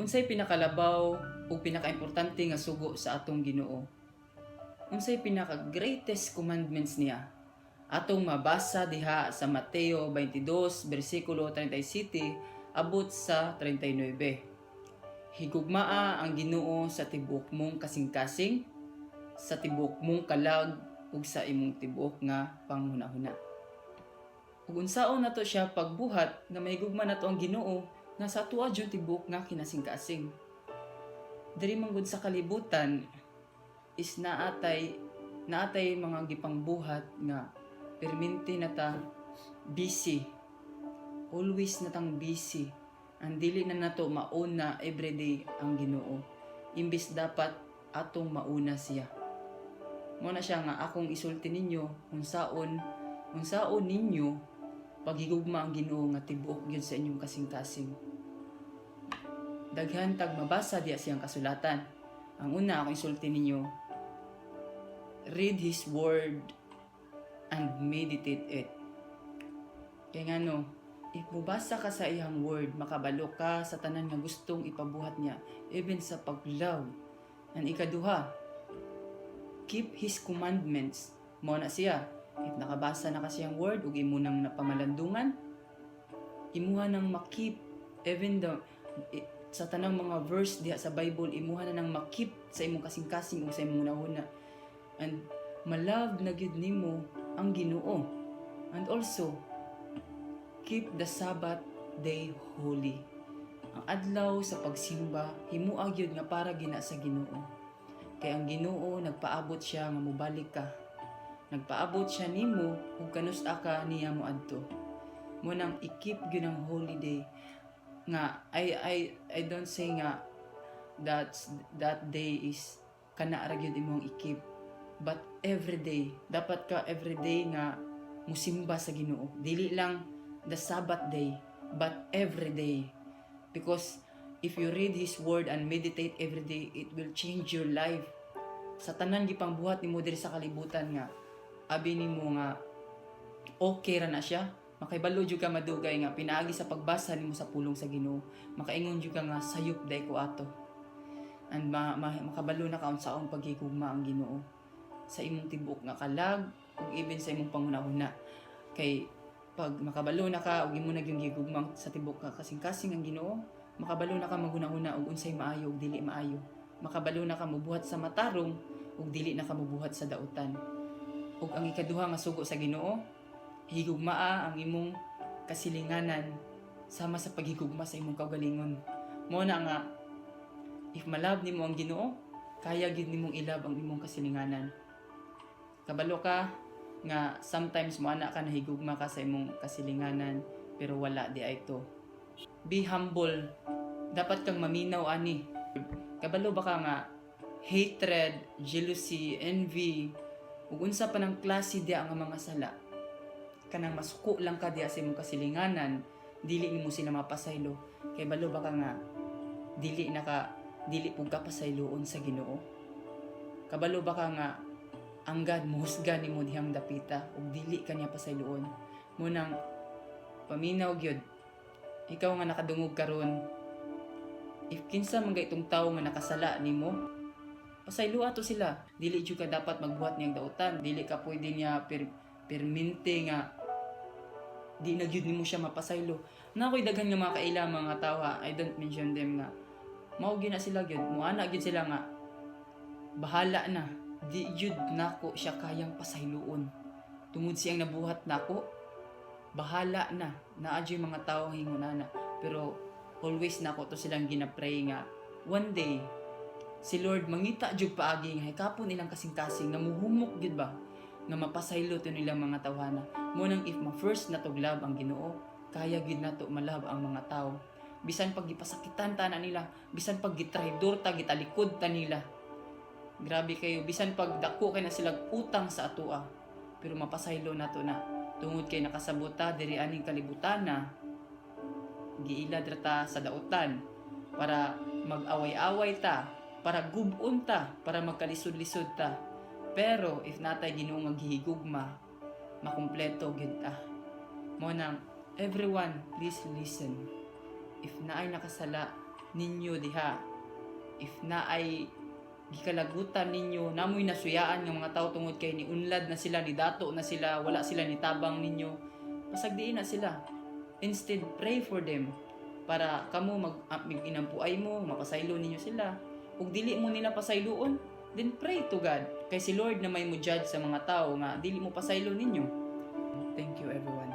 Unsay pinakalabaw o pinakaimportante nga sugo sa atong Ginoo? Unsay pinaka-greatest commandments niya? Atong mabasa diha sa Mateo 22 bersikulo 37 abot sa 39. Higugmaa ang Ginoo sa tibuok mong kasing-kasing, sa tibuok mong kalag ug sa imong tibuok nga panghunahuna. Ug unsaon nato siya pagbuhat nga mahigugma nato ang Ginoo nga sa atuwa jud tibuok nga kinasing-kasing. Diri man gud sa kalibutan is naatay mga gipangbuhat nga perminti na ta busy. Always natang busy. Ang dili na nato mauna everyday ang Ginoo. Imbis dapat atong mauna siya. Mo na siya nga akong isulti ninyo unsaon ninyo paghigugma ang Ginoo nga tibuok gyud sa inyong kasing-kasing. Daghan tag mabasa diya siyang kasulatan. Ang una akong isulti ninyo, read His Word and meditate it. Kaya nga no, if mubasa ka sa iyang word, makabalo ka sa tanan nga gustong ipabuhat niya, even sa paglaw. And ikaduha, keep His commandments. Mo na siya, if nakabasa na ka siyang word, ug imo nang napamalandungan, imuha nang makip, even sa tanang mga verse diha sa Bible, imuha na nang makip sa imong kasing-kasing ug sa imong hunahuna. And malove na gyud nimo ang Ginoo. And also, keep the Sabbath day holy. Ang adlaw sa pagsimba himua gyud nga para gina sa Ginoo. Kay ang Ginoo nagpaabot siya nga mobalik ka. Nagpaabot siya nimo ug kanus-a ka niya moadto. Mo nang i-keep gyud ang holiday nga I don't say nga that day is kana ra gyud imong i-keep, but every day dapat ka every day nga musimba sa Ginoo. Dili lang the Sabbath day, but every day. Because if you read His Word and meditate every day, it will change your life. Sa tanan gipangbuhat nimo diri sa kalibutan nga abi nimo nga okay ra na siya. Makaibalo jud ka madugay nga pinaagi sa pagbasa nimo sa pulong sa Ginoo. Makaingon jud ka nga sayop day ko ato. And makabalo na ka unsaon paghigugma ang Ginoo sa imong tibuok nga kalag ug even sa imong panghunahuna. Kay pag makabalo na ka ug imo na gyud gigugma sa tibuok nga kasing-kasing ang Ginoo, makabalo na ka maghunahuna og unsay maayo ug dili maayo. Makabalo na ka mobuhat sa matarong ug dili na ka mobuhat sa dautan. Ug ang ikaduha nga sugo sa Ginoo, higugmaa ang imong kasilinganan sama sa paghigugma sa imong kaugalingon. Mo na nga if malab nimo ang Ginoo, kaya gid nimong ilab ang imong kasilinganan. Kabalo ka nga sometimes mo ana ka nahigugma ka sa imong kasilinganan pero wala di ay to. Be humble. Dapat kang maminaw ani. Kabalo ba ka nga hatred, jealousy, envy ug unsa pa nang klase diya ang mga sala. Kanang masuko lang ka diya sa imong kasilinganan, dili nimo sila mapasaylo. Kay balo ba ka nga dili pug ka pasayloon sa Ginoo. Kabalo ba ka nga anggad muhusga nimo dihang dapita ug dili kaniya pasayloon. Munang paminaw gyud. Ikaw nga nakadungog karon, if kinsa man itong tawo nga nakasala nimo, pasaylo ato sila. Dili jud ka dapat magbuhat niyang dautan. Dili ka pwede niya permente nga di na gyud nimo siya mapasaylo. Na ko'y daghan nga mga kaila mga tawo, I don't mention them nga mao gyud na sila gyud, muana gyud sila nga bahala na, di gyud nako siya kayang pasayloon tungod siyang nabuhat nako, bahala na. Naa gyud mga tawo hingunana, pero always nako to silang ginapray nga one day si Lord mangita jud paagi nga hikapon ilang kasing-kasing namuhumok gyud ba nga mapasaylo to nilang mga tawhana. Mo nang if ma-first na to love ang Ginoo, kaya gid nato malab ang mga tawo. Bisan pag gipasakitan ta na nila, bisan pag gitraidor ta, gitalikod ta nila. Grabe kayo, bisan pag dako kay na sila utang sa atoa, pero mapasaylo nato na. Tungod kay nakasabot ta diri aning kalibutan na giilad ra ta sa dautan para mag-away-away ta, para gubon ta, para magkalisod-lisod ta. Pero if natay Ginoo nga gihigugma, makumpleto gyud ta. Mo nang everyone, please listen. If naay nakasala, ninyo diha. If naay gikalagutan ninyo, namoy nasuyaan ng mga tao tungod kay ni unlad na sila, ni dato na sila, wala sila ni tabang ninyo, pasagdiin na sila. Instead, pray for them para kamo inampuay mo, mapasaylo ninyo sila. Kung dili mo nila pasayloon, then pray to God. Kay si Lord na may mo judge sa mga tao nga dili mo pasaylo ninyo. Thank you everyone.